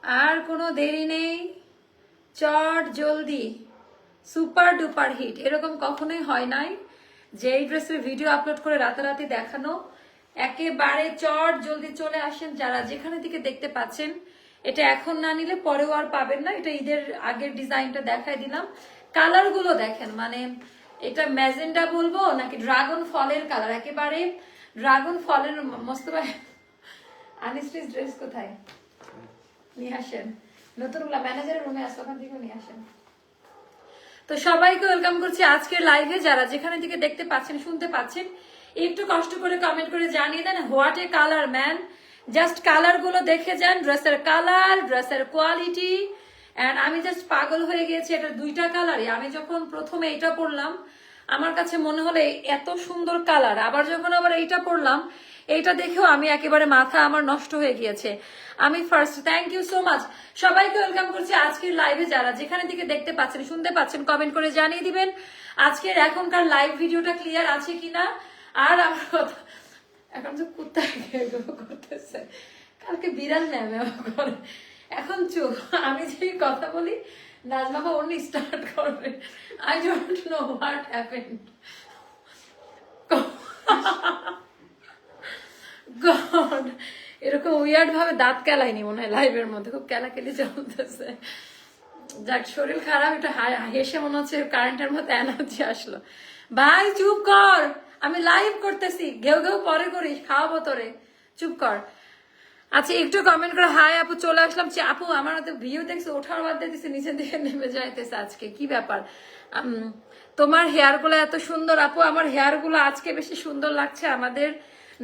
আর কোনো দেরি নেই, চট জলদি সুপার ডুপার হিট এরকম কখনোই হয় নাই যে এই ড্রেসের ভিডিও আপলোড করে রাতারাতি দেখানো। একেবারে চট জলদি চলে আসেন যারা যেখানে থেকে দেখতে পাচ্ছেন। এটা এখন না নিলে পরেও আর পাবেন না। এটা ঈদের আগের ডিজাইনটা দেখাই দিলাম। কালার গুলো দেখেন, মানে এটা ম্যাজেন্ডা বলবো নাকি ড্রাগন ফলের কালার, একেবারে ড্রাগন ফলের মস্ত। আনিস্ট্রিস ড্রেস কোথায় নিয়ে আসেন, নতুনগুলা ম্যানেজারের রুমে আসো, ওখান থেকে নিয়ে আসেন। তো সবাইকে ওয়েলকাম করছি আজকের লাইভে। যারা যেখানে থেকে দেখতে পাচ্ছেন শুনতে পাচ্ছেন একটু কষ্ট করে কমেন্ট করে জানিয়ে দেন what a colour man. Just colour গুলো দেখে যান, ড্রেসের কালার, ড্রেসের কোয়ালিটি। এন্ড আমি জাস্ট পাগল হয়ে গিয়েছি, এটা দুইটা কালারই। আমি যখন প্রথমে এটা পরলাম আমার কাছে মনে হলো এত সুন্দর কালার, আবার যখন আবার এইটা পরলাম এইটা দেখেও আমি একেবারে মাথা আমার নষ্ট হয়ে গিয়েছে। আমি first thank you so much, সবাইকে ওয়েলকাম করছি আজকের লাইভে। যারা যেখানে থেকে দেখতে পাচ্ছেন শুনতে পাচ্ছেন কমেন্ট করে জানিয়ে দিবেন আজকের এখনকার লাইভ ভিডিওটা ক্লিয়ার আছে কিনা। আর আমার কথা এখন তো কুত্তা করতেছে, কালকে বিড়াল নেমে করে, এখন চুপ। আমি যে কথা বলি নাজমাবা অন্য স্টার্ট করবে। I don't know what happened. God, এরকম উইয়ার্ড ভাবে দাঁত কেলাইনি মনে হয় লাইভের মধ্যে, খুব কেলাকেলি চলতেছে। যাক, শরীর খারাপ, এটা হেসে মনে হচ্ছে কারেন্টের মধ্যে এনার্জি আসলো। ভাই চুপ কর, আমি লাইভ করতেছি, ঘেউ ঘেউ পরে করিস, খাওয়াবো তোরে, চুপ কর। আচ্ছা একটু কমেন্ট করে হাই আপু চলে আসলাম। আপু আমার হাতে ভিউ দেখছে, ওঠার বাদ দিতেছে, নিচে দিকে নেমে যাইতেছে। আজকে কি ব্যাপার, তোমার হেয়ার গুলো এত সুন্দর। আপু আমার হেয়ার গুলো আজকে বেশি সুন্দর লাগছে। আমাদের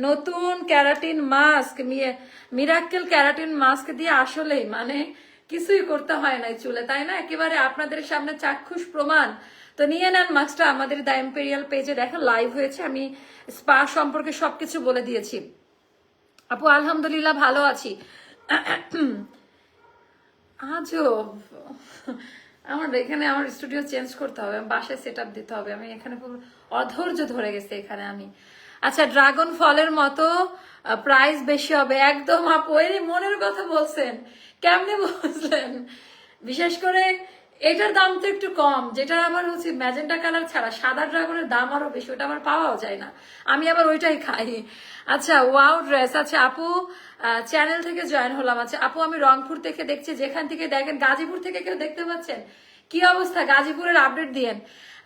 নতুন keratin mask, miracle keratin mask দিয়ে আসলেই মানে কিছুই করতে হয় না চুলে, তাই না? একেবারে আপনাদের সামনে চাক্ষুষ প্রমাণ। তো নিয়ে নেন মাস্কটা, আমাদের দ্য ইম্পেরিয়াল পেজে দেখেন লাইভ হয়েছে, আমি স্পা সম্পর্কে সবকিছু বলে দিয়েছি। আপু আলহামদুলিল্লাহ ভালো আছি। আজও আমার এখানে আমার স্টুডিও চেঞ্জ করতে হবে, বাসায় সেট আপ দিতে হবে। আমি এখানে খুব অধৈর্য ধরে গেছে এখানে আমি। আচ্ছা ড্রাগন ফলের মতো প্রাইস বেশি হবে একদম। আপু এই মনের কথা বলছেন, কেমনে বুঝলেন? বিশেষ করে এটার দাম তো একটু কম, যেটা আবার হচ্ছে ম্যাজেন্টা কালার ছাড়া সাদা ড্রাগনের দাম আরো বেশি, ওটা আবার পাওয়াও যায় না, আমি আবার ওইটাই খাই। আচ্ছা ওয়াও ড্রেস। আচ্ছা আপু চ্যানেল থেকে জয়েন হলাম। আচ্ছা আপু আমি রংপুর থেকে দেখছি, যেখান থেকে দেখেন। গাজীপুর থেকে কেউ দেখতে পাচ্ছেন? কি অবস্থা গাজীপুরের, আপডেট দিয়েন।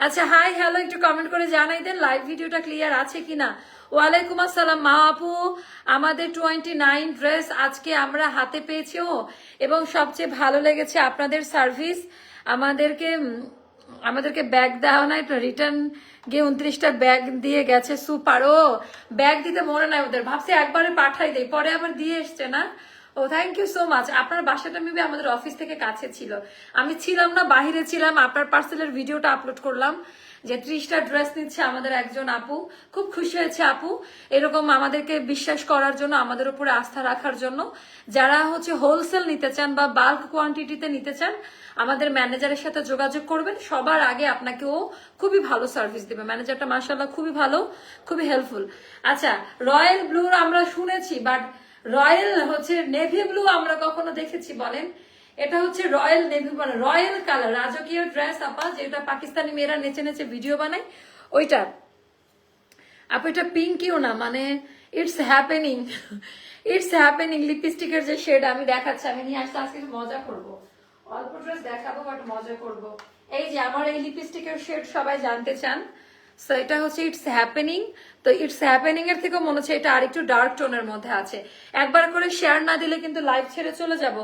আচ্ছা হাই হ্যালো একটু কমেন্ট করে জানাই দেন লাইভ ভিডিওটা ক্লিয়ার আছে কিনা। ওয়ালাইকুম আসসালাম মা আপু, আমাদের 29 ড্রেস আজকে আমরা হাতে পেয়েছি এবং সবচেয়ে ভালো লেগেছে আপনাদের সার্ভিস। আমাদেরকে ব্যাগ দেওয়া নাই তো, রিটার্ন গিয়ে 29টা ব্যাগ দিয়ে গেছে। সুপার। ও ব্যাগ দিতে মনে নাই ওদের, ভাবছি একবারে পাঠাই দেয়, পরে আবার দিয়ে এসছে না। ও থ্যাংক ইউ সো মাচ। আপনার বাসাটা মেবি আমাদের অফিস থেকে কাছে ছিল, আমি ছিলাম না, বাহিরে ছিলাম। আপনার পার্সেলের ভিডিওটা আপলোড করলাম যে 30টা ড্রেস নিচ্ছে আমাদের একজন আপু, খুব খুশি হয়েছে আপু এরকম আমাদেরকে বিশ্বাস করার জন্য, আমাদের উপরে আস্থা রাখার জন্য। যারা হচ্ছে হোলসেল নিতে চান বা বাল্ক কোয়ান্টিটিতে নিতে চান আমাদের ম্যানেজারের সাথে যোগাযোগ করবেন। সবার আগে আপনাকে ও খুবই ভালো সার্ভিস দেবে, ম্যানেজারটা মাশাআল্লাহ খুবই ভালো, খুবই হেল্পফুল। আচ্ছা রয়্যাল ব্লু আমরা শুনেছি, বাট রয়্যাল হচ্ছে নেভি ব্লু আমরা কখনো দেখেছি বলেন? এটা হচ্ছে রয়্যাল নেভি, মানে রয়্যাল কালার, রাজকীয় ড্রেস আপা, যেটা পাকিস্তানি মেয়েরা নেচে নেচে ভিডিও বানায় ওইটা। আপু এটা পিঙ্কিও না, মানে ইটস হ্যাপেনিং, ইটস হ্যাপেনিং। লিপস্টিকের যে শেড আমি দেখাচ্ছি, আমি নিয়ে আসতে আজকে মজা করবো, অল্প ড্রেস দেখাবো বাট মজা করবো। এই যে আমার এই লিপস্টিকের শেড সবাই জানতে চান, সো এটা হচ্ছে ইটস হ্যাপেনিং। তো ইটস হ্যাপেনিং এর থেকে মনে হচ্ছে এটা আরেকটু ডার্ক টোনের মধ্যে আছে। একবার করে শেয়ার না দিলে কিন্তু লাইভ ছেড়ে চলে যাব,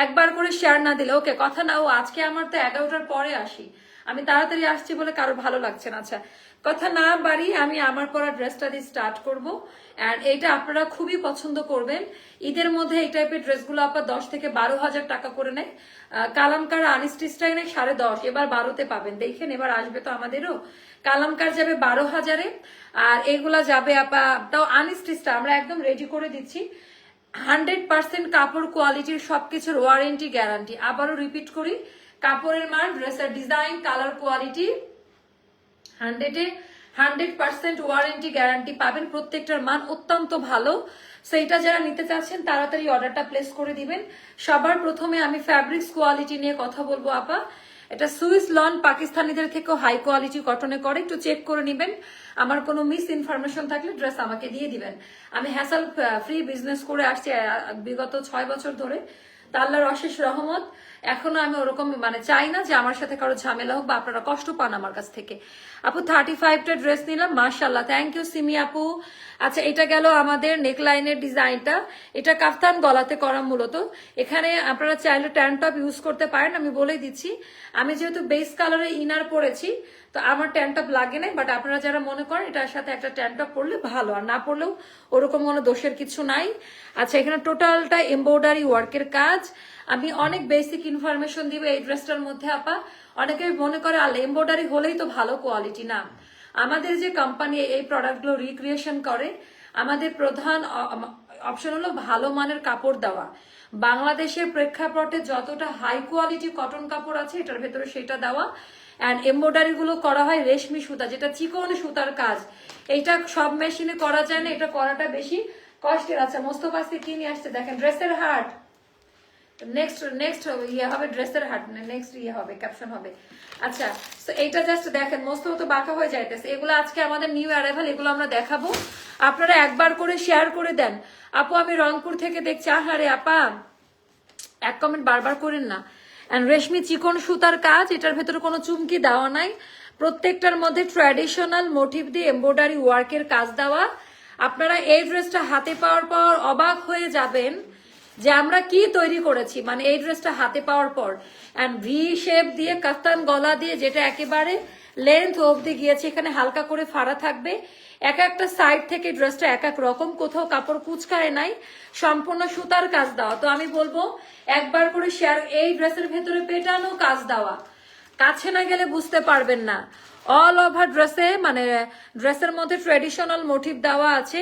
একবার করে শেয়ার না দিলে। ওকে কথা না, ও আজকে আমার তো 11টার পরে আসি, আমি তাড়াতাড়ি আসছি বলে কারো ভালো লাগছে না। আচ্ছা কথা না বাড়ি, আমি আমার পরা ড্রেসটা দিয়ে স্টার্ট করবো। অ্যান্ড এইটা আপনারা খুবই পছন্দ করবেন। ঈদের মধ্যে এই টাইপের ড্রেসগুলো আপনার 10 থেকে 12,000 টাকা করে নেয়। কালামকার আনস্টিচটাই নেয় 10.5, এবার 12তে পাবেন। দেখেন এবার আসবে তো আমাদেরও। কালামকার যাবে 12,000-এ, আর এগুলা যাবে আপা, তাও আনস্টিচটা আমরা একদম রেডি করে দিচ্ছি। 100% কাপড় কোয়ালিটির, সবকিছুর ওয়ারেন্টি গ্যারান্টি। আবারও রিপিট করি, কাপড়ের মান, ড্রেসের design, colour, quality 100% warranty guarantee পাবেন। প্রত্যেকটার মান অত্যন্ত ভালো। সো এটা যারা নিতে চাচ্ছেন তাড়াতাড়ি অর্ডারটা প্লেস করে দিবেন। সবার প্রথমে আমি ফ্যাব্রিক্স কোয়ালিটি নিয়ে কথা বলবো আপা। এটা সুইস লন পাকিস্তানিদের থেকেও হাই কোয়ালিটি কটনে করে, একটু চেক করে নিবেন। আমার কোনো মিস ইনফরমেশন থাকলে ড্রেস আমাকে দিয়ে দিবেন। আমি হ্যাসেল ফ্রি বিজনেস করে আসছি বিগত 6 বছর ধরে। তা আল্লাহর অশেষ রহমত। এখনো আমি ওরকম মানে চাই না যে আমার সাথে কারো ঝামেলা হোক বা আপনারা কষ্ট পান আমার কাছ থেকে। আপু 35টা ড্রেস নিলাম, মাশাআল্লাহ, থ্যাংক ইউ সিমি আপু। আচ্ছা, এটা গেল আমাদের নেকলাইনের ডিজাইনটা। এটা কাফতান গলাতে করা মূলত। এখানে আপনারা চাইলে ট্যান টপ ইউজ করতে পারেন, আমি বলেই দিচ্ছি। আমি যেহেতু বেস কালারে ইনার পরেছি তো আমার ট্যান টপ লাগে নাই, বাট আপনারা যারা মনে করেন এটার সাথে একটা ট্যান টপ পরলে ভালো, আর না পরলেও ওরকম কোনো দোষের কিছু নাই। আচ্ছা, এখানে টোটালটা এমব্রয়ডারি ওয়ার্কের কাজ। আমি অনেক বেসিক ইনফরমেশন দিব এই ড্রেসটার মধ্যে আপা। অনেকে মনে করে আল এমব্রয়ডারি হলেই তো ভালো কোয়ালিটি, না। আমাদের যে কোম্পানি এই প্রোডাক্টগুলো রিক্রিয়েশন করে, আমাদের প্রধান অপশন হলো ভালো মানের কাপড় দেওয়া। বাংলাদেশের প্রেক্ষাপটে যতটা হাই কোয়ালিটি কটন কাপড় আছে এটার ভেতরে সেটা দেওয়া। অ্যান্ড এমব্রয়ডারি গুলো করা হয় রেশমি সুতা, যেটা চিকন সুতার কাজ। এইটা সব মেশিনে করা যায় না, এটা করাটা বেশি কষ্টের। আচ্ছা, মোস্তফা আজকে কি নিয়ে আসছে দেখেন, ড্রেসের হাট। নেক্সট ইয়ে হবে ড্রেসের হাট, নেক্সট ইয়ে হবে ক্যাপশন হবে। আচ্ছা, তো এইটা জাস্ট দেখেন, মোস্তফা তো বাঁকা হয়ে যাইতেছে। এগুলো আজকে আমাদের নিউ অ্যারাইভাল, এগুলো আমরা দেখাবো। আপনারা একবার করে শেয়ার করে দেন। আপু আমি রংপুর থেকে দেখছি, আহারে আপা এক কমেন্ট বারবার করেন না। এন্ড রেশমি চিকন সুতার কাজ, এটার ভেতরে কোনো চুমকি দেওয়া নাই। প্রত্যেকটার মধ্যে ট্র্যাডিশনাল মোটিভ দিয়ে এমব্রয়ডারি ওয়ার্কের কাজ দেওয়া। আপনারা এই ড্রেসটা হাতে পাওয়ার পর অবাক হয়ে যাবেন যে আমরা কি তৈরি করেছি। মানে এই ড্রেসটা হাতে পাওয়ার পর এন্ড ভি শেপ দিয়ে কাফতান গলা দিয়ে, যেটা একেবারে লেন্থ অবধি গিয়েছে। এখানে হালকা করে ফাড়া থাকবে, এক একটা সাইড থেকে ড্রেসটা এক এক রকম, কোথাও কাপড় কুচকায় নাই, সম্পূর্ণ সুতার কাজ দেওয়া। তো আমি বলবো একবার করে শেয়ার। এই ড্রেসের ভেতরে পেটানো কাজ দেওয়া, কাছে না গেলে বুঝতে পারবেন না। অল ওভার ড্রেসে মানে ড্রেসের মধ্যে ট্রেডিশনাল মোটিভ দেওয়া আছে,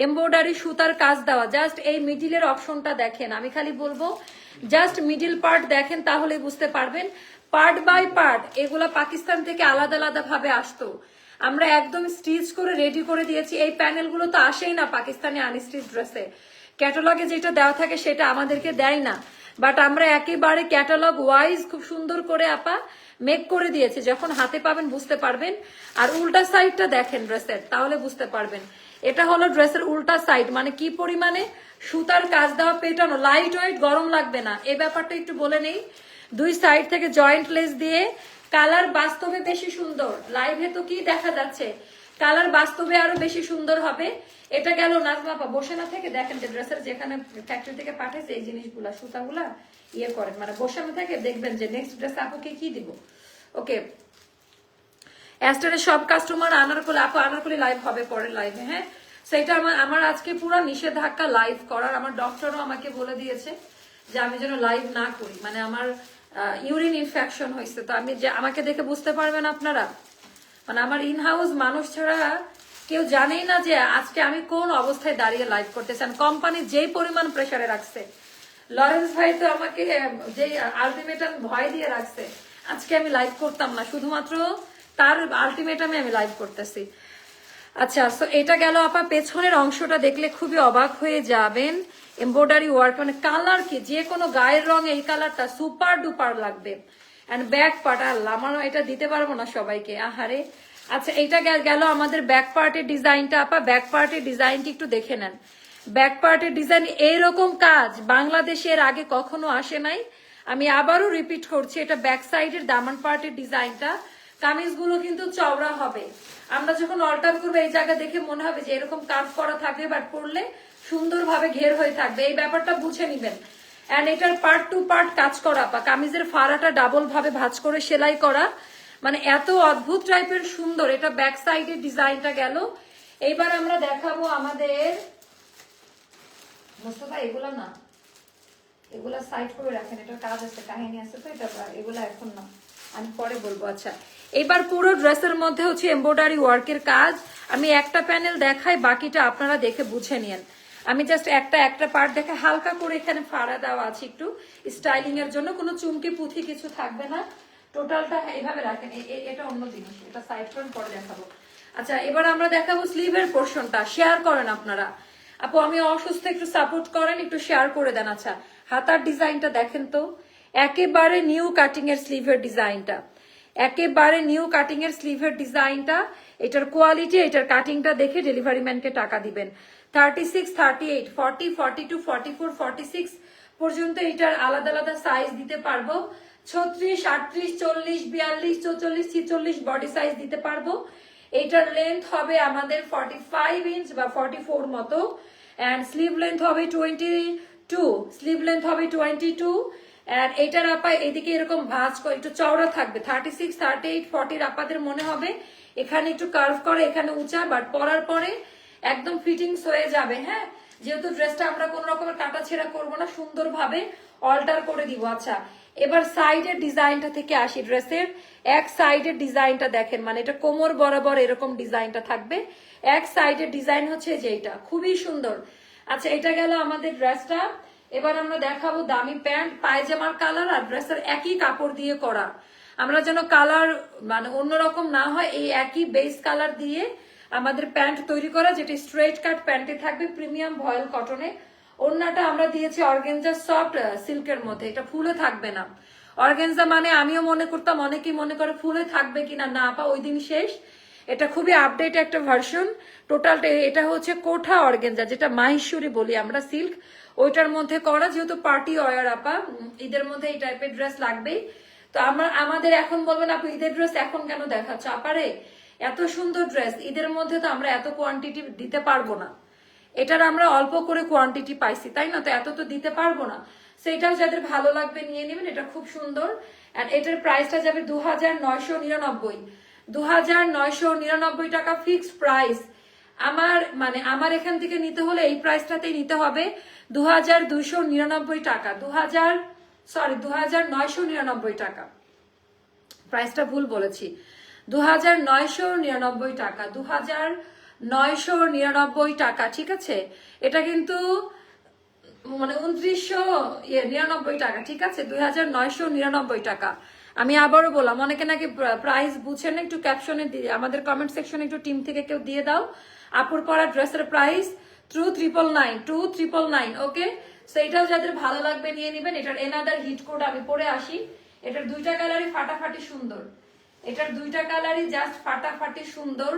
এমব্রয়ডারি সুতার কাজ দেওয়া। জাস্ট এই মিডিলের অপশনটা দেখেন, আমি খালি বলবো জাস্ট মিডিল পার্ট দেখেন, তাহলে বুঝতে পারবেন। পার্ট বাই পার্ট এগুলা পাকিস্তান থেকে আলাদা আলাদা ভাবে আসতো, আমরা একদম স্টিচ করে রেডি করে দিয়েছি। এই প্যানেলগুলো তো আসেই না পাকিস্তানি আনস্টিচ ড্রেসে, ক্যাটালগে যেটা দেওয়া থাকে সেটা আমাদেরকে দেয় না। বাট আমরা একেবারে ক্যাটালগ ওয়াইজ খুব সুন্দর করে আপা মেক করে দিয়েছে। যখন হাতে পাবেন বুঝতে পারবেন। আর উল্টা সাইডটা দেখেন ড্রেসের, তাহলে বুঝতে পারবেন। এটা হলো ড্রেসের উল্টা সাইড, মানে কি পরিমাণে সুতার কাজ দেওয়া, পেটানো, লাইট ওয়েট, গরম লাগবে না। এই ব্যাপারটা একটু বলে নেই। দুই সাইড থেকে জয়েন্ট লেস দিয়ে, কালার বাস্তবে বেশি সুন্দর। লাইভে তো কি দেখা যাচ্ছে, কালার বাস্তবে আরো বেশি সুন্দর হবে। এটা গেল নাজমা আপা। বসে না থেকে দেখেন যে ড্রেসের যেখানে ফ্যাক্টরি থেকে পাঠাইছে এই জিনিসগুলা, সুতাগুলা ইয়ে করেন, মানে বসে না থেকে দেখবেন যে নেক্সট ড্রেস আপুকে কি দিব। ওকে, অ্যাস্টারের সব কাস্টমার আনারকলি আপু, আনারকলি লাইভ হবে পরের লাইভে। হ্যাঁ, সেটা আমার আজকে পুরো নিষেধাজ্ঞা লাইভ করার। আমার ডক্টরও আমাকে বলে দিয়েছে যে আমি যেন লাইভ না করি, মানে আমার ইউরিন ইনফেকশন হয়েছে। তো আমি যে আমাকে দেখে বুঝতে পারবেন আপনারা, মানে আমার ইনহাউস মানুষ ছাড়া কেউ জানেই না যে আজকে আমি কোন অবস্থায় দাঁড়িয়ে লাইভ করতেছেন। কোম্পানি যেই পরিমাণ প্রেসারে রাখছে, লরেন্স ভাই তো আমাকে যে আলটিমেটাম ভয় দিয়ে রাখছে, আজকে আমি লাইভ করতাম না, শুধুমাত্র তার আলটিমেটামে আমি লাইভ করতেছি। আচ্ছা, তো এটা গেল আপা। পেছনের অংশটা দেখলে খুবই অবাক হয়ে যাবেন। এমব্রয়ডারি ওয়ার্ক, মানে কালার কি, যে কোনো গায়ের রং এই কালারটা সুপার ডুপার লাগবে। এন্ড ব্যাক পার্ট, আল্লাহ আমার এটা দিতে পারবো না সবাইকে, আহারে। আচ্ছা, এইটা গেল আমাদের ব্যাক পার্টের ডিজাইনটা আপা। ব্যাক পার্টের ডিজাইনটি একটু দেখে নেন। ব্যাক পার্টের ডিজাইন এইরকম কাজ বাংলাদেশের আগে কখনো আসে নাই। আমি আবারও রিপিট করছি, এটা ব্যাক সাইডের দামান পার্টের ডিজাইনটা। কামিজগুলো কিন্তু চওড়া হবে। আমরা যখন অল্টার করবো এই জায়গা দেখে মনে হবে যে এরকম কার্ভ করা থাকবে, বাট পরলে সুন্দরভাবে ঘের হয়ে থাকবে। এই ব্যাপারটা বুঝে নিবেন। এন্ড এটার পার্ট টু পার্ট কাজ করা আপা। কামিজের ফাড়াটা ডাবল ভাবে ভাঁজ করে সেলাই করা, মানে এত অদ্ভুত টাইপের সুন্দর। এটা ব্যাক সাইডের ডিজাইনটা গেল। এইবার আমরা দেখাবো আমাদের মোস্তফা, এগুলা না, এগুলা সাইড করে রাখেন, এটার কাজ আছে, কাহিনী আছে, তো এটা এগুলা এখন না, আমি পরে বলবো। আচ্ছা, এবার পুরো ড্রেসের মধ্যে হচ্ছে এমব্রয়ডারি ওয়ার্কের কাজ। আমি একটা প্যানেল দেখাই, বাকিটা আপনারা দেখে বুঝে নিন। আমি জাস্ট একটা পার্ট দেখে হালকা করে এখানে ফাড়া দেওয়া আছে একটু স্টাইলিং এর জন্য, কোনো চুমকি পুঁথি কিছু থাকবে না। টোটালটা এইভাবে রাখেন। এটা অন্য জিনিস, এটা সাইড ফ্রন্ট পরে দেখাবো। আচ্ছা, এবার আমরা দেখাবো স্লিভের পোর্শনটা। শেয়ার করেন আপনারা। আপু আমি অসুস্থ, একটু সাপোর্ট করেন, একটু শেয়ার করে দেন। আচ্ছা হাতার ডিজাইনটা দেখেন তো, একেবারে নিউ কাটিং এর স্লিভের ডিজাইনটা, একেবারে নিউ কাটিং এর স্লিভের ডিজাইনটা। এটার কোয়ালিটি, এটার কাটিংটা দেখে ডেলিভারি ম্যানকে টাকা দিবেন। 36, 38, 40, 42, 44, 46 পর্যন্ত এটার আলাদা আলাদা সাইজ দিতে পারবো। 36, 38, 40, 42, 44, 46 বডি সাইজ দিতে পারবো। এটার লেন্থ হবে আমাদের 45 ইঞ্চ বা 44 মতো, এন্ড স্লিভ লেন্থ হবে 22, স্লিভ লেন্থ হবে 22। এন্ড এটার আপা এদিকে এরকম ভাঁজ করে একটু চওড়া থাকবে। 36, 38, 40 আপাদের মনে হবে এখানে একটু কার্ভ করে, এখানে উঁচা, বাট পরার পরে একদম ফিটিংস হয়ে যাবে। হ্যাঁ, যেহেতু ড্রেসটা আমরা কোন রকমের কাটা ছেঁড়া করবো না, সুন্দরভাবে অল্টার করে দিব। আচ্ছা এবার সাইডের ডিজাইনটা থেকে আসি। ড্রেসের এক সাইডের ডিজাইনটা দেখেন, মানে এটা কোমর বরাবর এরকম ডিজাইনটা থাকবে। এক সাইডের ডিজাইন হচ্ছে যেটা খুবই সুন্দর। আচ্ছা এটা গেল আমাদের ড্রেসটা। এবার আমরা দেখাবো দামি প্যান্ট, পায়জামার কালার আর ড্রেসের একই কাপড় দিয়ে করা। আমরা যেন কালার মানে অন্যরকম না হয়, এই একই বেস কালার দিয়ে আমাদের প্যান্ট তৈরি করা, যেটা স্ট্রেট কাট প্যান্টে থাকবে প্রিমিয়াম ভয়েল কটনে। ওড়নাটা আমরা দিয়েছি অর্গানজা সফট সিল্কের মধ্যে, এটা ফুলে থাকবে না। অর্গানজা মানে আমিও মনে করতাম, অনেকেই মনে করে ফুলে থাকবে কিনা, না আপা ওই দিন শেষ। এটা খুবই আপডেট একটা ভার্সন। টোটালটা এটা হচ্ছে কোঠা অর্গানজা, যেটা মাহেশ্বরী বলি আমরা সিল্ক, ওইটার মধ্যে করা। যেহেতু পার্টি ওয়ার আপা, ঈদের মধ্যে এই টাইপের ড্রেস লাগবেই। তো আমাদের এখন বলবেন আপু ঈদের ড্রেস এখন কেন দেখাচ্ছ? আপারে এত সুন্দর ড্রেস ঈদের মধ্যে তো আমরা এত কোয়ান্টিটি দিতে পারবো না। এটার আমরা অল্প করে কোয়ান্টিটি পাইছি, তাই না? তো এত তো দিতে পারবো না। সেটাও যাদের ভালো লাগবে নিয়ে নেবেন, এটা খুব সুন্দর। আর এটার প্রাইসটা যাবে 2999, 2999 টাকা ফিক্সড প্রাইস। আমার এখান থেকে নিতে হলে এই প্রাইসটাতেই নিতে হবে, 2299 টাকা, 2999 টাকা। প্রাইসটা ভুল বলেছি, 2999 টাকা, 2999 টাকা, ঠিক আছে? এটা কিন্তু মানে 2999 টাকা, ঠিক আছে? 2999 টাকা। আমি আবারও বললাম, অনেকে নাকি প্রাইস বুঝছেন না, একটু ক্যাপশনে দিয়ে আমাদের কমেন্ট সেকশনে একটু টিম থেকে কেউ দিয়ে দাও আপুর পরা ড্রেসের প্রাইস 2999, ওকে? সো এটাও যাদের ভালো লাগবে নিয়ে নেবেন। এটার এনাদার হিট কোড আমি পরে আসি। এটার দুইটা কালারই ফাটাফাটি সুন্দর, এটার দুইটা কালারই জাস্ট ফাটাফাটি সুন্দর।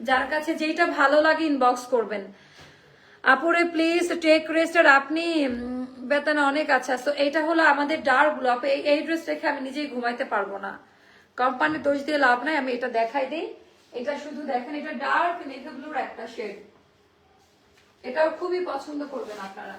যার কাছে যেটা ভালো লাগে ইনবক্স করবেন। আপুরে প্লিজ টেক রেস্ট। আর আপনি বেতন অনেক আচ্ছা। তো এটা হলো আমাদের ডার্ক ব্লু। এই ড্রেস রেখে আমি নিজেই ঘুমাইতে পারবো না, কোম্পানির দোষ দিয়ে লাভ নাই। আমি এটা দেখাই দিই, এটা শুধু দেখেন, এটা ডার্ক নেভি ব্লুর একটা শেড, এটাও খুবই পছন্দ করবেন আপনারা।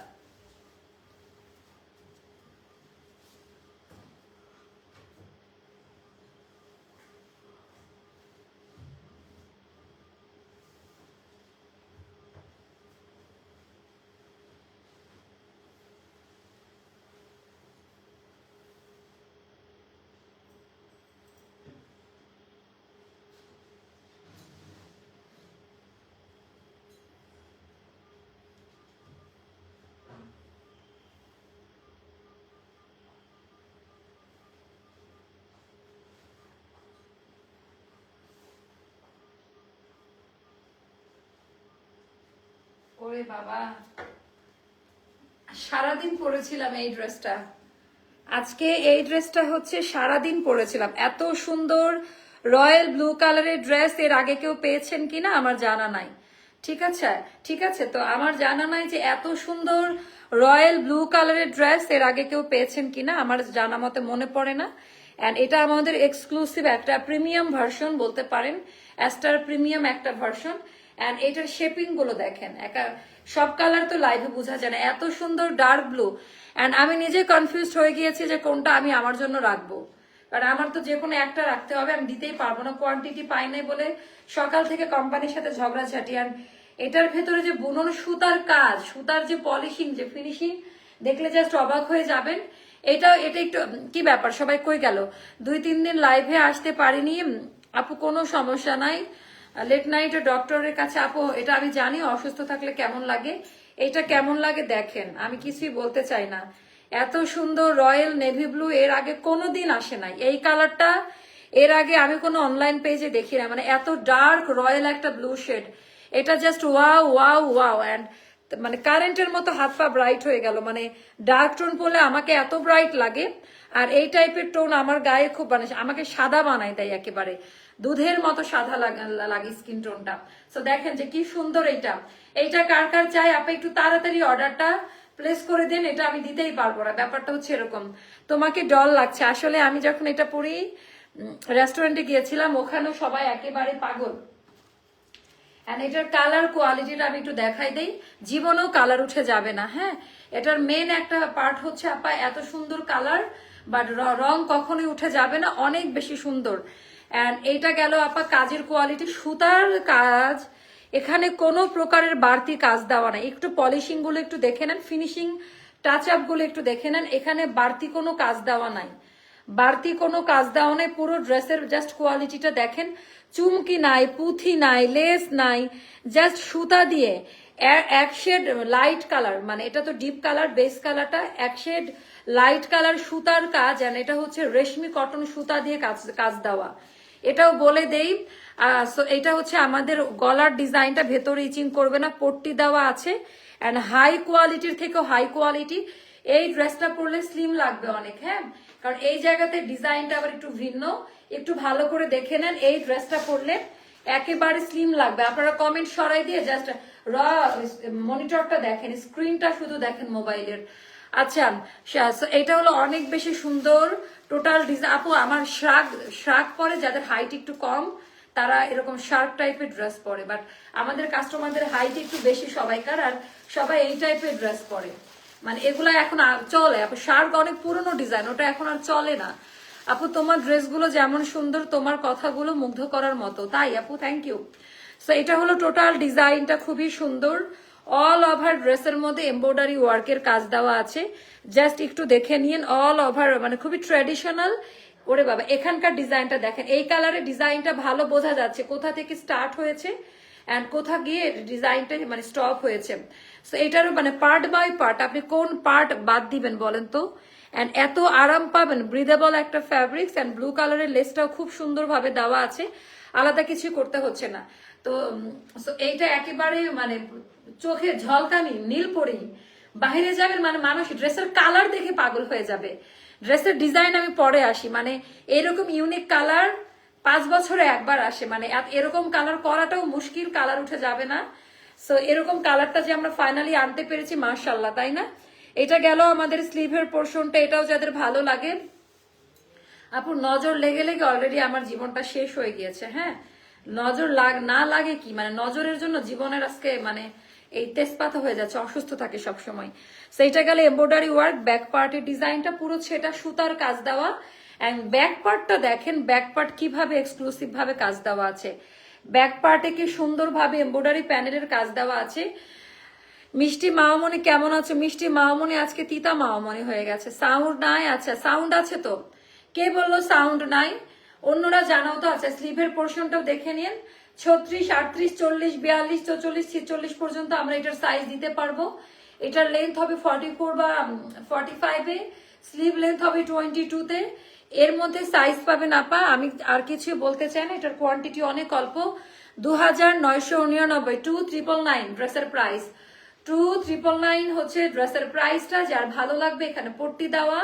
ওরে বাবা, সারাদিন পরেছিলাম এই ড্রেসটা। আজকে এই ড্রেসটা হচ্ছে সারাদিন পরেছিলাম। এত সুন্দর রয়্যাল ব্লু কালারের ড্রেস এর আগে কেউ পেয়েছেন কিনা আমার জানা নাই, ঠিক আছে? ঠিক আছে, তো আমার জানা নাই যে এত সুন্দর রয়্যাল ব্লু কালারের ড্রেস এর আগে কেউ পেয়েছেন কিনা, আমার জানা মতে মনে পড়ে না। এন্ড এটা আমাদের এক্সক্লুসিভ একটা প্রিমিয়াম ভার্সন বলতে পারেন, অ্যাস্টার প্রিমিয়াম একটা ভার্সন। এন্ড এটার শেপিং গুলো দেখেন, সব কালার তো লাইভে বোঝা যায় না, এত সুন্দর ডার্ক ব্লু। এন্ড আমি নিজে কনফিউজড হয়ে গিয়েছি যে কোনটা আমি আমার জন্য রাখবো, কারণ আমার তো যে কোনো একটা রাখতে হবে, আমি দিতেই পারবো না, কোয়ান্টিটি পাই নাই বলে সকাল থেকে কোম্পানির সাথে ঝগড়াঝাটি। আর এটার ভেতরে যে বুনন সুতার কাজ, সুতার যে পলিশিং, যে ফিনিশিং, দেখলে জাস্ট অবাক হয়ে যাবেন। এটা একটু কি ব্যাপার, সবাই কই গেল? 2-3 দিন লাইভে আসতে পারিনি আপু, কোনো সমস্যা নাই। লেট নাইট ডক্টরের কাছে আপু, এটা আমি জানি অসুস্থ থাকলে কেমন লাগে, এটা কেমন লাগে দেখেন, আমি কিছুই বলতে চাই না। এত সুন্দর রয়্যাল নেভি ব্লু এর আগে কোনোদিন আসে নাই, এই কালারটা এর আগে আমি কোনো অনলাইন পেজে দেখি না, মানে এত ডার্ক রয়্যাল একটা ব্লু শেড, এটা just wow wow wow. And মানে কারেন্টের মতো হাত পা ব্রাইট হয়ে গেল, মানে ডার্ক টোন পরলে আমাকে এত ব্রাইট লাগে, আর এই টাইপের টোন আমার গায়ে খুব মানে আমাকে সাদা বানায় দেয়, একেবারে দুধের মতো সাদা লাগে স্কিন টোনটা। সো দেখেন যে কি সুন্দর এইটা, এইটা কার কার চাই আপনি একটু তাড়াতাড়ি অর্ডারটা প্লেস করে দেন, এটা আমি দিতেই পারবো না, ব্যাপারটা হচ্ছে এরকম। তোমাকে ডল লাগছে, আসলে আমি যখন এটা পরি রেস্টুরেন্টে গিয়েছিলাম, ওখানেও সবাই একেবারে পাগল। এন্ড এটার কালার কোয়ালিটিটা আমি একটু দেখাই দেই, জীবনেও কালার উঠে যাবে না। হ্যাঁ, এটার মেন একটা পার্ট হচ্ছে আপা এত সুন্দর কালার, বাট রং কখনোই উঠে যাবে না, অনেক বেশি সুন্দর। এন্ড এইটা গেল আপা কাজের কোয়ালিটি, সুতার কাজ, এখানে কোনো প্রকারের বাড়তি কাজ দেওয়া নাই। একটু পলিশিং গুলো একটু দেখে নেন, ফিনিশিং টাচ আপ গুলো একটু দেখে নেন, এখানে বাড়তি কোনো কাজ দেওয়া নাই, বাড়তি কোনো কাজ দেওয়া নাই। পুরো ড্রেসের জাস্ট কোয়ালিটিটা দেখেন, চুমকি নাই, পুঁথি নাই, লেস নাই, জাস্ট সুতা দিয়ে এক শেড লাইট কালার, মানে এটা তো ডিপ কালার, বেস কালারটা এক শেড লাইট কালার সুতার কাজ, আর এটা হচ্ছে রেশমি কটন সুতা দিয়ে কাজ দেওয়া। এটাও বলে দেই, এটা হচ্ছে আমাদের গলার ডিজাইনটা, ভেতরে ইচিং করবে না, পট্টি দেওয়া আছে, এন্ড হাই কোয়ালিটির থেকেও হাই কোয়ালিটি। এই ড্রেসটা পরলে স্লিম লাগবে অনেক। হ্যাঁ, কারণ এই জায়গাতে ডিজাইনটা আবার একটু ভিন্ন, একটু ভালো করে দেখে নেন, এই ড্রেসটা পরলে একেবারে স্লিম লাগবে। আপনারা কমেন্ট সরাই দিয়ে জাস্ট মনিটরটা দেখেন, স্ক্রিনটা শুধু দেখেন মোবাইলের। আচ্ছা, এটা হলো অনেক বেশি সুন্দর টোটাল ডিজাইন। আপু আমার শ্রাগ পরে যাদের হাইট একটু কম, তারা এরকম শার্ক টাইপের ড্রেস পরে, বাট আমাদের কাস্টমারদের হাইট একটু বেশি সবাইকার, আর সবাই এই টাইপের ড্রেস পরে, মানে এগুলা এখন চলে। আপু শার্ক অনেক পুরনো ডিজাইন, ওটা এখন আর চলে না। আপু তোমার ড্রেসগুলো যেমন সুন্দর, তোমার কথাগুলো মুগ্ধ করার মতো। তাই আপু, থ্যাংক ইউ। সো এটা হলো টোটাল ডিজাইনটা, খুবই সুন্দর। অল ওভার ড্রেসের মধ্যে এমব্রয়ডারি ওয়ার্কের কাজ দেওয়া আছে, জাস্ট একটু দেখে নিন। অল ওভার মানে খুবই ট্র্যাডিশনাল। ওরে বাবা, এখানকার ডিজাইনটা দেখেন, এই কালারের ডিজাইনটা ভালো বোঝা যাচ্ছে কোথা থেকে স্টার্ট হয়েছে এন্ড কোথা গিয়ে ডিজাইনটা মানে স্টপ হয়েছে। সো এটারও মানে পার্ট বাই পার্ট আপনি কোন পার্ট বাদ দিবেন বলেন তো। এন্ড এত আরাম পাবেন, ব্রিদেবল একটা ফ্যাব্রিক্স, এন্ড ব্লু কালারের লেসটাও খুব সুন্দরভাবে দেওয়া আছে, আলাদা কিছু করতে হচ্ছে না। তো এইটা একেবারে মানে চোখে ঝলকানি, নীল পরেই বাইরে যাবেন, মানে মানুষ ড্রেসের কালার দেখে পাগল হয়ে যাবে। ড্রেসের ডিজাইন আমি পরে আসি, মানে এরকম ইউনিক কালার 5 বছরে একবার আসে, মানে এরকম কালার করাটাও মুশকিল, কালার উঠে যাবে না। সো এরকম কালারটা যে আমরা ফাইনালি আনতে পেরেছি, মাশাআল্লাহ, তাই না? এটা গেল আমাদের স্লিভের পোর্শনটা, এটাও যাদের ভালো লাগে। আপু নজর লেগে লেগে অলরেডি আমার জীবনটা শেষ হয়ে গিয়েছে। হ্যাঁ, নজর না লাগে কি, মানে নজরের জন্য জীবনের আজকে মানে এই তেজপাতা হয়ে যাচ্ছে, অসুস্থ থাকে সবসময়। সেইটা গেলে এমব্রয়ডারি ওয়ার্ক, ব্যাক পার্টের ডিজাইনটা পুরো সেটা সুতার কাজ দেওয়া, এন্ড ব্যাক পার্টটা দেখেন, ব্যাক পার্ট কিভাবে এক্সক্লুসিভ ভাবে কাজ দেওয়া আছে। ব্যাক পার্টে কি সুন্দরভাবে এমব্রয়ডারি প্যানেলের কাজ দেওয়া আছে। মিষ্টি মামনি কেমন আছো? মিষ্টি মামনি আজকে তিতা মামনি হয়ে গেছে, সাউন্ড নাই। আচ্ছা, সাউন্ড আছে তো? কে বললো সাউন্ড নাই? অন্যরা জানাও তো। আচ্ছা, স্লিভের পোর্শনটাও দেখে নিন। 36, 38, 40, 42, 44, 46 পর্যন্ত আমরা এটার সাইজ দিতে পারবো। এটার লেন্থ হবে 44 বা 45 এ, স্লিভ লেন্থ হবে 22 তে। এর মধ্যে সাইজ পাবেন আপা, আমি আর কিছু বলতে চাই না, এটার কোয়ান্টিটি অনেক অল্প। 2999, 2999 ড্রেসের প্রাইস, 2999 হচ্ছে ড্রেসের প্রাইসটা। যার ভালো লাগবে এখানে পট্টি দেওয়া,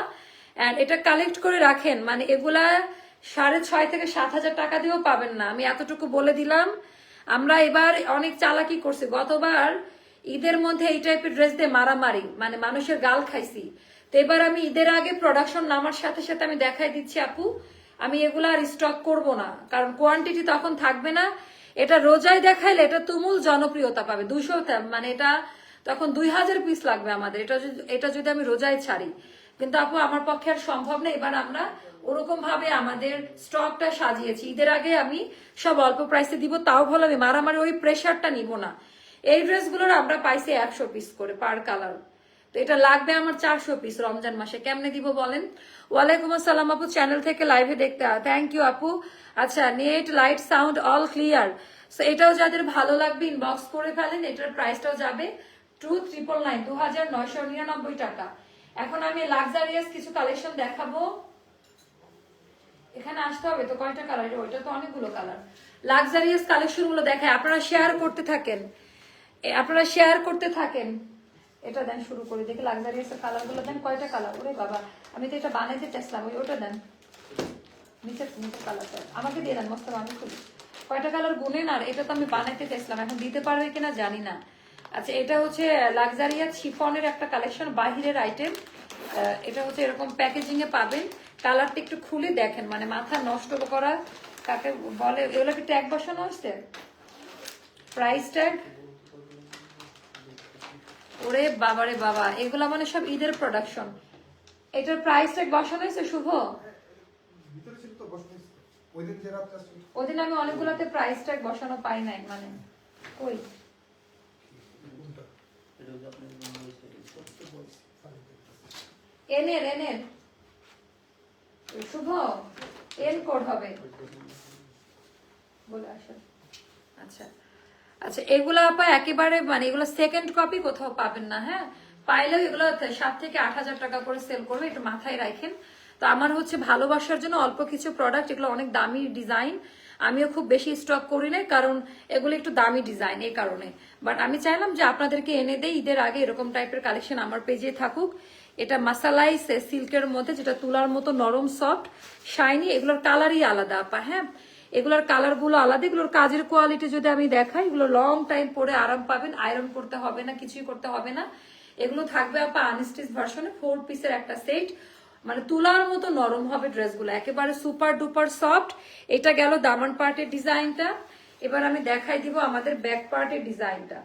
এন্ড এটা কালেক্ট করে রাখেন, মানে এগুলা 6,500 থেকে 7,000 টাকা দিয়েও পাবেন না, আমি এতটুকু বলে দিলাম। আমরা এবার অনেক চালাকি করছি, গতবার ঈদের মধ্যে এই টাইপের ড্রেস দিয়ে মারামারি, মানে মানুষের গাল খাইছি। তো এবার আমি ঈদের আগে প্রোডাকশন নামার সাথে সাথে আমি দেখাই দিচ্ছি আপু, আমি এগুলা আর স্টক করব না, কারণ কোয়ান্টিটি তখন থাকবে না। এটা রোজায় দেখাইলে এটা তুমুল জনপ্রিয়তা পাবে, 200, মানে এটা তখন 2000 পিস লাগবে আমাদের। এটা যদি আমি রোজায় ছাড়ি, কিন্তু আপু আমার পক্ষে আর সম্ভব না। এবার আমরা ওরকম ভাবে আমাদের স্টকটা সাজিয়েছি, ঈদের আগে আমি সব অল্প প্রাইসে দিব, তাও ভালো, আমি মারামারি ওই প্রেশারটা নিব না। এই ড্রেসগুলোর আমরা পাইছি 100 পিস করে পার কালার, তো এটা লাগবে আমার 400 পিস রমজান মাসে, কেমনে দিব বলেন? ওয়ালাইকুম আসসালাম আপু, চ্যানেল থেকে লাইভে দেখতে, থ্যাংক ইউ আপু। আচ্ছা, net light sound all clear. So এটাও যাদের ভালো লাগবে ইনবক্স করে ফেলেন, এটার প্রাইসটাও যাবে 2999, 2999 টাকা। এখন আমি লাক্সারিয়াস কিছু কালেকশন দেখাবো। এখানে আসতে হবে তো, কয়টা কালার? ওইটা তো অনেকগুলো কালার। লাক্সারিয়াস কালেকশন গুলো দেখায়, আপনারা শেয়ার করতে থাকেন। আপনারা শেয়ার করতে থাকেন। এটা দেন, শুরু করে দেখি লাক্সারিয়াস কালার গুলো দেন। কয়টা কালার? ওরে বাবা, আমি তো এটা বানাইতে চাইছিলাম। ওটা দেন, নিচের নিচের কালারটা আমাকে দিয়ে দেন। মস্ত আমি খুলি কয়টা কালার গুনেন। আর এটা তো আমি বানাইতে চাইছিলাম, এখন দিতে পারবে কিনা জানি না। আচ্ছা, এটা হচ্ছে লাক্সারিয়াস শিফনের একটা কালেকশন, বাহিরের আইটেম। এটা হচ্ছে এরকম প্যাকেজিং এ পাবেন। কালারটা একটু খুলে দেখেন, মানে মাথা নষ্ট করা কাকে বলে। এগুলো কি ট্যাগ বসানো আসছে? Price tag? ওরে বাবারে বাবা, এগুলা মানে সব ঈদের প্রোডাকশন। এটার প্রাইস ট্যাগ বসানো হয়েছে শুভ? ওদিন আমি অনেকগুলোতে প্রাইস ট্যাগ বসানো পাই নাই, মানে কই এনের এনের শুভ এন কোড হবে বলে আসো। আচ্ছা আচ্ছা, এগুলো আপা একেবারে মানে এগুলো সেকেন্ড কপি কোথাও পাবেন না। হ্যাঁ, পাইলেও এগুলো 7 থেকে 8,000 টাকা করে সেল করবে, একটু মাথায় রাখেন। তো আমার হচ্ছে ভালোবাসার জন্য অল্প কিছু প্রোডাক্ট, এগুলো অনেক দামি ডিজাইন। আমিও খুব বেশি স্টক করি না, কারণ এগুলো একটু দামি ডিজাইন, এই কারণে। বাট আমি চাইলাম যে আপনাদেরকে এনে দেই ঈদের আগে, এরকম টাইপের কালেকশন আমার পেজে থাকুক। এটা মাসালাই সিল্কের মধ্যে, যেটা তুলার মতো নরম, সফট, শাইনি। এগুলোর কালারই আলাদা আপা। হ্যাঁ, এগুলোর কালার গুলো আলাদা। এগুলোর কাজের কোয়ালিটি যদি আমি দেখাই, এগুলো লং টাইম পরে আরাম পাবেন, আয়রন করতে হবে না, কিছুই করতে হবে না। এগুলো থাকবে আপা আনস্টিচ ভার্সনে, 4 পিসের একটা সেট। মানে তুলার মতো নরম হবে ড্রেসগুলো, একেবারে সুপার ডুপার সফট। এটা গেল দামান পার্টের ডিজাইনটা। এবার আমি দেখাই দিব আমাদের ব্যাক পার্টের ডিজাইনটা।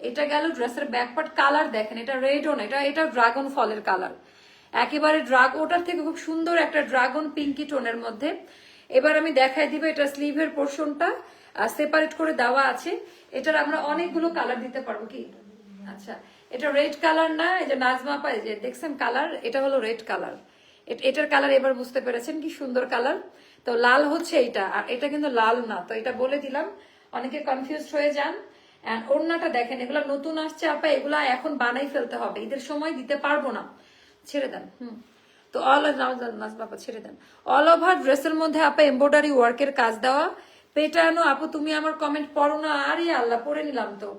এটা গেল ড্রেসের ব্যাক পার্ট। কালার দেখেন, এটা রেড অন, এটা ড্রাগন ফলের কালার, একেবারে ওটার থেকে খুব সুন্দর একটা ড্রাগন পিঙ্কি টোনের মধ্যে। এবার আমি দেখাই দিব এটা স্লিভের পোর্শনটা সেপারেট করে দেওয়া আছে। এটার আমরা অনেকগুলো কালার দিতে পারবো কি। আচ্ছা, এটা রেড কালার না, এই যে নাজমা পাই যে দেখছেন কালার, এটা হলো রেড কালার। এটার কালার এবার বুঝতে পেরেছেন কি সুন্দর কালার। তো লাল হচ্ছে এইটা, আর এটা কিন্তু লাল না। তো এটা বলে দিলাম, অনেকে কনফিউজ হয়ে যান। ওড়নাটা দেখেন, এগুলা নতুন আসছে আপা, এগুলা এখন বানাই ফেলতে হবে, ঈদের সময় দিতে পারবো না। ছেড়ে দেন। তো বাবা ছেড়ে দেন। অল ওভার ড্রেসের মধ্যে আপা এমব্রয়ডারি ওয়ার্কের কাজ দেওয়া। পেটানো আপু, তুমি আমার কমেন্ট পড়ো না। আরে আল্লাহ, পড়ে নিলাম তো।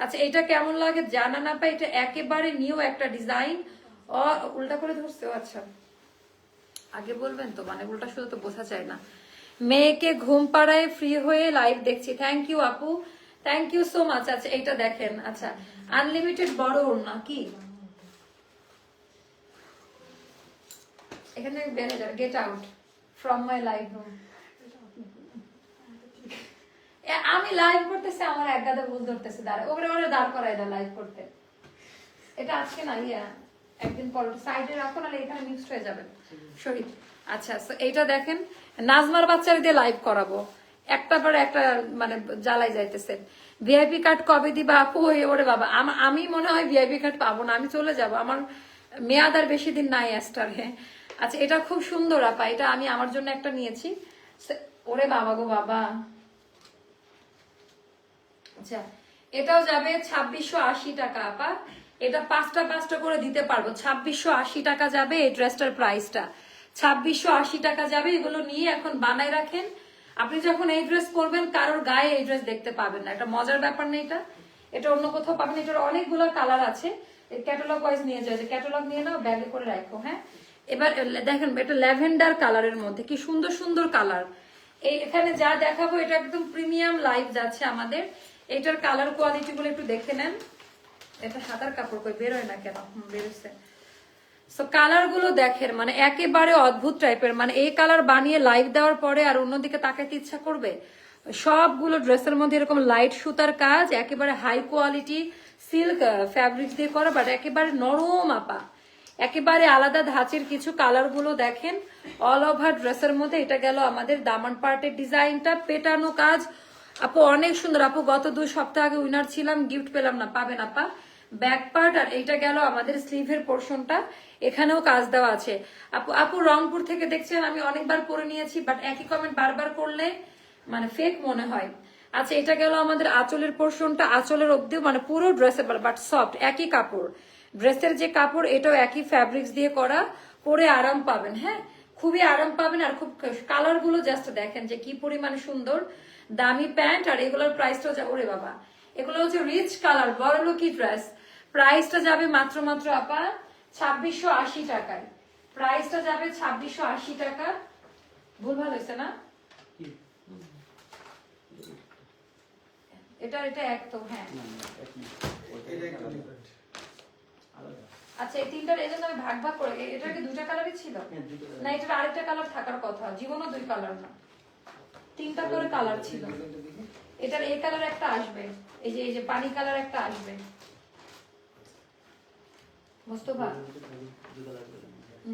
আচ্ছা, এটা কেমন লাগে জানা না পা, এটা একেবারে নিউ একটা ডিজাইন। উল্টা করে ধরছে। আচ্ছা, আগে বলবেন তো, মানে উল্টা শুধু তো বোঝা যায় না। মেয়েকে ঘুম পাড়ায় ফ্রি হয়ে লাইভ দেখছি। থ্যাংক ইউ আপু, থ্যাংক ইউ সো মাচ। আচ্ছা, এটা দেখেন। আচ্ছা, আনলিমিটেড বড় ওড়না কি, এখানে বেরিয়ে যাবে, get out from my live room. আমি লাইভ করতেছি, আমার এক গাদা ভুল ধরতেছে, ওরে ওরে দাঁড় করাই দাও লাইভ করতে। এটা আজকে না, একদিন পর সাইডে রাখো, নাহলে এখানে মিক্সড হয়ে যাবে শরীর। আচ্ছা, এইটা দেখেন, নাজমার বাচ্চারা দিয়ে লাইভ করাবো, একটা পর একটা মানে জ্বালাই যাইতেছে। ভিআইপি কার্ড কবে দিবা আপু? ওরে বাবা, আমি মনে হয় ভিআইপি কার্ড পাবো না, আমি চলে যাব, আমার মেয়াদ আর বেশি দিন নাই স্টারে। আচ্ছা, এটা খুব সুন্দর আপা, এটা আমি আমার জন্য একটা নিয়েছি। ওরে বাবা গো বাবা। আচ্ছা, এটাও যাবে 2680 টাকা আপা। এটা 5টা করে দিতে পারবো। 2680 টাকা যাবে এই ড্রেসটার প্রাইসটা, 2680 টাকা যাবে। এগুলো নিয়ে এখন বানাই রাখেন। আপনি যখন এই ড্রেস পরবেন, কারোর গায়ে এই ড্রেস দেখতে পাবেন না। এটা মজার ব্যাপার না, এটা অন্য কোথাও পাবেন। এটার অনেকগুলো কালার আছে, ক্যাটালগ ওয়াইজ নিয়ে যায়, যে ক্যাটালগ নিয়ে নাও, ব্যাগে করে রাখো। হ্যাঁ, এবার দেখেন, এটা ল্যাভেন্ডার কালারের মধ্যে কি সুন্দর সুন্দর কালার। এখানে যা দেখাবো এটা একদম প্রিমিয়াম লাইভ যাচ্ছে আমাদের। এটার কালার কোয়ালিটি গুলো একটু দেখে নেন। এটা সাদার কাপড় কই বেরোয় না কেন? বেরোচ্ছে। সো কালার গুলো দেখেন, মানে একেবারে অদ্ভুত টাইপের। মানে এই কালার বানিয়ে লাইভ দেওয়ার পরে আর অন্যদিকে তাকাইতে ইচ্ছা করবে। সবগুলো ড্রেসের মধ্যে এরকম লাইট সুতার কাজ, একেবারে হাই কোয়ালিটি সিল্ক ফ্যাব্রিক দিয়ে করা, বাট একেবারে নরম আপা, একেবারে আলাদা ধাঁচের কিছু। কালার গুলো দেখেন অল ওভার ড্রেসের মধ্যে। এটা গেল আমাদের দামান পার্টের ডিজাইনটা, পেটানো কাজ আপু, অনেক সুন্দর আপু। গত 2 সপ্তাহ আগে উইনার ছিলাম, গিফট পেলাম না, পাবেন আপা। ব্যাক পার্ট, আর এইটা গেল আমাদের স্লিভের পোর্শনটা, এখানেও কাজ দেওয়া আছে। আপু রংপুর থেকে দেখছেন, আমি অনেকবার পরে নিয়েছি, বাট একই কমেন্ট বারবার করলে মানে ফেক মনে হয়। আচ্ছা, এটা গেল আমাদের আঁচলের পোর্শনটা, আঁচলের অব্দিও মানে পুরো ড্রেসেবল বাট সফট, একই কাপড়। ড্রেসের যে কাপড়, এটাও একই ফ্যাব্রিক্স দিয়ে করা, পরে আরাম পাবেন। হ্যাঁ, খুবই আরাম পাবেন। আর খুব কালার গুলো জাস্ট দেখেন যে কি পরিমাণে সুন্দর। দামি প্যান্ট, আর এগুলোর প্রাইসটাও ওরে বাবা, এগুলো হচ্ছে রিচ কালার, বড় লুকি ড্রেস। প্রাইসটা যাবে মাত্র মাত্র আপা 2680 টাকায়। প্রাইসটা যাবে 2680 টাকা। ভুল ভালো হয়েছে না? এটা এটা একদম হ্যাঁ। আচ্ছা এই তিনটার এই জন্য আমি ভাগ ভাগ করে, এটা কি দুইটা কালারই ছিল না? এটার আরেকটা কালার থাকার কথা, জীবনও দুই কালার না, তিনটা করে কালার ছিল। এটার এই কালার একটা আসবে, এই যে পানি কালার একটা আসবে, মোস্তফা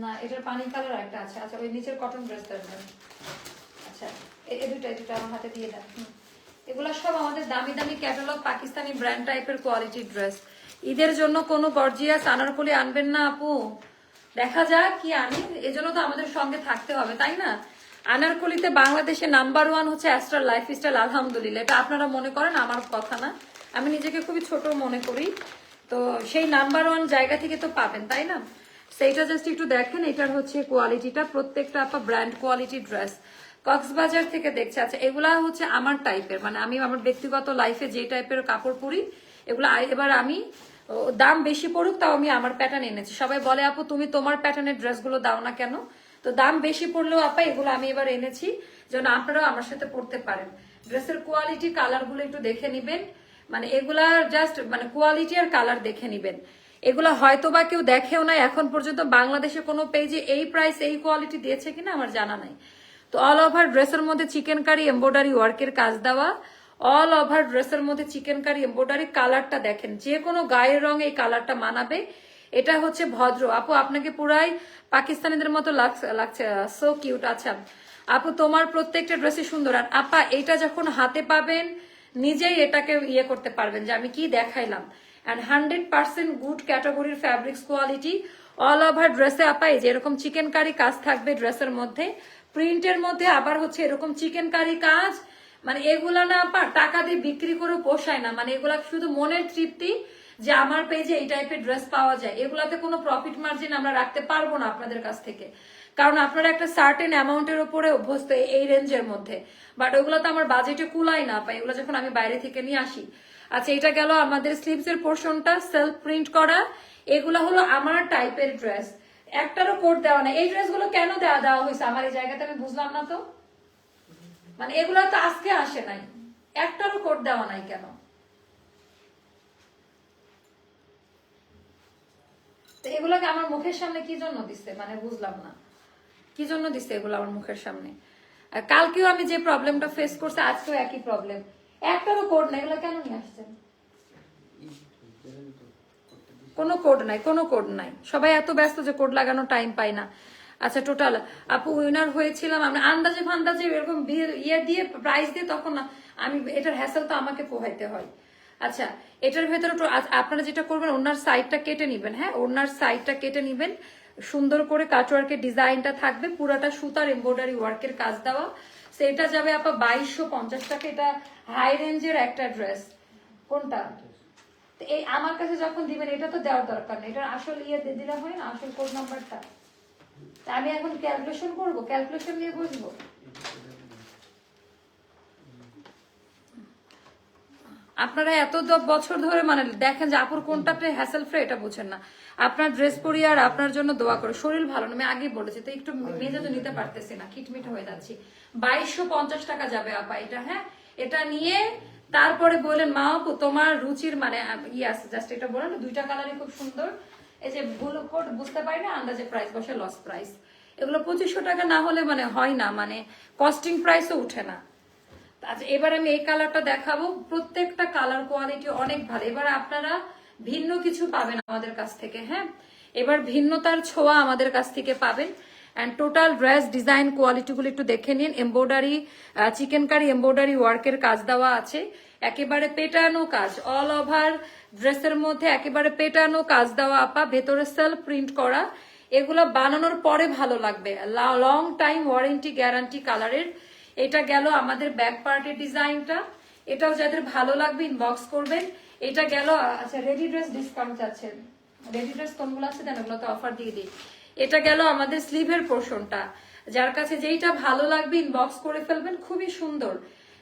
না এটার পানি কালার একটা আছে। আচ্ছা ওই নিচের কটন ড্রেসটা আসবে। আচ্ছা এই দুইটা দুটো আমার হাতে দিয়ে দেন। এগুলা সব আমাদের দামি দামি ক্যাটালগ পাকিস্তানি ব্র্যান্ড টাইপের কোয়ালিটি ড্রেস। ঈদের জন্য কোনো গর্জিয়াস আনারকলি আনবেন না আপু? দেখা যাক কি আনি, এজন্য তো আমাদের সঙ্গে থাকতে হবে তাই না? আনারকলিতে বাংলাদেশে নাম্বার 1 হচ্ছে অ্যাস্ট্রাল লাইফস্টাইল, আলহামদুলিল্লাহ। এটা আপনারা মনে করেন, আমার কথা না, আমি নিজেকে খুবই ছোট মনে করি। তো সেই নাম্বার 1 জায়গা থেকে তো পাবেন তাই না? সেইটা জাস্ট একটু দেখেন, এটার হচ্ছে কোয়ালিটিটা, প্রত্যেকটা আপা ব্র্যান্ড কোয়ালিটি ড্রেস। কক্সবাজার থেকে দেখছে। আচ্ছা এগুলা হচ্ছে আমার টাইপের, মানে আমি আমার ব্যক্তিগত লাইফে যে টাইপের কাপড় পরি এগুলা এবার আমি দাম বেশি পড়ুক তাও আমি আমার প্যাটার্ন এনেছি। সবাই বলে আপু তুমি তোমার প্যাটার্নের ড্রেসগুলো দাও না কেন? তো দাম বেশি পড়লেও আপা এগুলো আমি এবার এনেছি যেন আপনারাও আমার সাথে পড়তে পারেন। ড্রেসের কোয়ালিটি কালার গুলো একটু দেখে নিবেন, মানে এগুলা জাস্ট মানে কোয়ালিটি আর কালার দেখে নিবেন। এগুলো হয়তো বা কেউ দেখেও নাই এখন পর্যন্ত, বাংলাদেশে কোনো পেজে এই প্রাইস এই কোয়ালিটি দিয়েছে কিনা আমার জানা নাই। তো অল ওভার ড্রেসের মধ্যে চিকেন কারি এমব্রয়ডারি ওয়ার্কের কাজ দেওয়া, অল ওভার ড্রেসের মধ্যে চিকেন কারি এমব্রয়ডারি। কালারটা দেখেন, যে কোনো গায়ের রং এই কালারটা মানাবে। এটা হচ্ছে ভদ্র আপু, আপনাকে পুরাই পাকিস্তানিদের মতো লাগছে, সো কিউট। আচ্ছা আপু তোমার প্রত্যেকটা ড্রেসই সুন্দর। আর আপা এটা যখন হাতে পাবেন নিজেই এটাকে ইয়ে করতে পারবেন যে আমি কি দেখাইলাম। অ্যান্ড 100% গুড ক্যাটাগরির ফ্যাব্রিক্স কোয়ালিটি। অল ওভার ড্রেসে আপা এই যে এরকম চিকেন কারি কাজ থাকবে ড্রেসের মধ্যে, প্রিন্টের মধ্যে আবার হচ্ছে এরকম চিকেন কারি কাজ। মানে এগুলা না আপা টাকা দিয়ে বিক্রি করে পোষায় না, মানে এগুলা শুধু মনের তৃপ্তি যে আমার পেজে এই টাইপের ড্রেস পাওয়া যায়। এগুলাতে কোনো প্রফিট মার্জিন আমরা রাখতে পারবো না আপনাদের কাছ থেকে, কারণ আপনারা একটা সার্টেন অ্যামাউন্টের উপরে অভ্যস্ত এই রেঞ্জের মধ্যে। বাট ওগুলো তো আমার বাজেটে কুলাই না পাই, এগুলো যখন আমি বাইরে থেকে নিয়ে আসি। আচ্ছা এটা গেল আমাদের স্লিভস এর পোর্শনটা, সেলফ প্রিন্ট করা। এগুলো হলো আমার টাইপের ড্রেস, একটারও কোড দেওয়া নাই। এই ড্রেসগুলো কেন দেওয়া হয়েছে আমার এই জায়গাতে আমি বুঝলাম না তো, মানে এগুলো তো আজকে আসে নাই, একটারও কোড দেওয়া নাই কেন? তো এগুলোকে আমার মুখের সামনে কি জন্য দিচ্ছে, মানে বুঝলাম না কি জন্য দিচ্ছে এগুলো আমার মুখের সামনে। কালকেও আমি যে প্রবলেমটা ফেস করছি আজকেও একই প্রবলেম, একটারও কোড নাই। এগুলো কেন নিয়ে আসছেন? কোনো কোড নাই, কোনো কোড নাই, সবাই এত ব্যস্ত যে কোড লাগানো টাইম পাই না। আচ্ছা টোটাল আপু উইনার হয়েছিলাম আমি আন্দাজে ফান্দাজে এরকম ইয়ে দিয়ে প্রাইস দিয়ে, তখন না আমি এটার হ্যাসেল তো আমাকে পোহাইতে হয়। আচ্ছা এটার ভেতরে আপনারা যেটা করবেন ওনার সাইডটা কেটে নিবেন, হ্যাঁ ওনার সাইডটা কেটে নিবেন, সুন্দর করে কাটওয়ার্কের ডিজাইনটা থাকবে, পুরাটা সুতার এমব্রয়ডারি ওয়ার্কের কাজ দেওয়া। সেটা যাবে আপা 2250 টাকা। এটা হাই রেঞ্জের একটা ড্রেস। কোনটা? এই আমার কাছে যখন দিবেন এটা তো দেওয়ার দরকার নেই, এটার আসল ইয়ে দিলে হয় না, আসল কোড নাম্বারটা। আমি এখন ক্যালকুলেশন করবো, ক্যালকুলেশন নিয়ে বুঝবো। আপনারা এত বছর ধরে মানে দেখেন যে আপুর কোনটাতে হ্যাসেল ফ্রি এটা বুঝেন না। আপনার ড্রেস পরি আর আপনার জন্য দোয়া করে, শরীর ভালো না আমি আগেই বলেছি, তো একটু মেজে তো নিতে পারতেছি না, খিটমিট হয়ে যাচ্ছি। 2250 টাকা যাবে আপা এটা, হ্যাঁ এটা নিয়ে তারপরে বললেন মা আপু তোমার রুচির মানে ইয়ে আছে, জাস্ট এটা বলেন দুইটা কালারই খুব সুন্দর। এই যে ভুল কোড বুঝতে পারি না, আন্দাজে প্রাইস বসে লস প্রাইস। এগুলো 2500 টাকা না হলে মানে হয় না, মানে কস্টিং প্রাইসও উঠে না। আচ্ছা এবার আমি এই কালারটা দেখাবো, প্রত্যেকটা কালার কোয়ালিটি অনেক ভালো। এবার আপনারা ভিন্ন কিছু পাবেন আমাদের কাছ থেকে, হ্যাঁ এবার ভিন্নতার ছোঁয়া আমাদের কাছ থেকে পাবেন। অ্যান্ড টোটাল ড্রেস ডিজাইন কোয়ালিটিগুলো একটু দেখে নিন। এমব্রয়ডারি চিকেন কারি এমব্রয়ডারি ওয়ার্কের কাজ দেওয়া আছে, একেবারে পেটানো কাজ, অল ওভার ড্রেসের মধ্যে একেবারে পেটানো কাজ দেওয়া আপা, ভেতরে সেলফ প্রিন্ট করা। এগুলো বানানোর পরে ভালো লাগবে, লং টাইম ওয়ারেন্টি গ্যারান্টি কালারের। এটা গেল আমাদের ব্যাক পার্টের ডিজাইনটা, এটাও যাদের ভালো লাগবে ইনবক্স করবেন। এটা গেল আচ্ছা রেডি ড্রেস ডিসকাউন্ট চাচ্ছেন, রেডি ড্রেস কোনগুলো আছে দেন ওগুলো তো অফার দিয়ে দিই। এটা গেল আমাদের স্লিভের পোর্শনটা, যার কাছে যেইটা ভালো লাগবে ইনবক্স করে ফেলবেন, খুবই সুন্দর।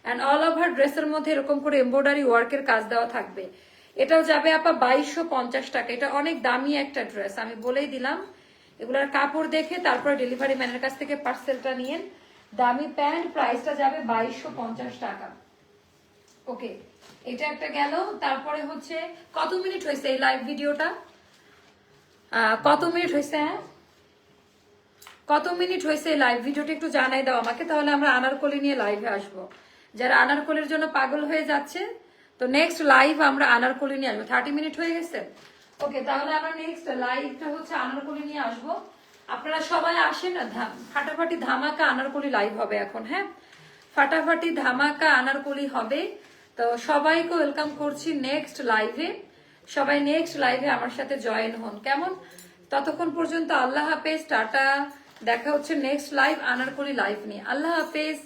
অ্যান্ড অল ওভার ড্রেসের মধ্যে এরকম করে এমব্রয়ডারি ওয়ার্কের কাজ দেওয়া থাকবে। এটাও যাবে আপা 2250 টাকা। এটা অনেক দামি একটা ড্রেস, আমি বলেই দিলাম। এগুলার কাপড় দেখে তারপরে ডেলিভারি ম্যানের কাছ থেকে পার্সেলটা নিয়েন। দামি প্যান্ট, প্রাইসটা যাবে 2250 টাকা। ওকে, এটা একটা গেল। তারপরে হচ্ছে কত মিনিট হয়েছে এই লাইভ ভিডিওটা? কত মিনিট হয়েছে? হ্যাঁ, কত মিনিট হয়েছে এই লাইভ ভিডিওটা একটু জানাই দাও আমাকে, তাহলে আমরা আনারকলি নিয়ে লাইভে আসবো। যারা আনারকলির জন্য পাগল হয়ে যাচ্ছে, তো নেক্সট লাইভ আমরা আনারকলি নিয়ে আসবো। 30 মিনিট হয়ে গেছে। ওকে, তাহলে আমরা নেক্সট লাইভটা হচ্ছে আনারকলি নিয়ে আসবো। আপনারা সবাই আসেন, ফাটাফাটি ধামাকা আনারকলি লাইভ হবে এখন। হ্যাঁ, ফাটাফাটি ধামাকা আনারকলি হবে। তো সবাইকে ওয়েলকাম করছি নেক্সট লাইভে। সবাই নেক্সট লাইভে আমার সাথে জয়েন হন, কেমন? ততক্ষণ পর্যন্ত আল্লাহ হাফেজ, টাটা। দেখা হচ্ছে নেক্সট লাইভ আনারকলি লাইভ নিয়ে। আল্লাহ হাফেজ।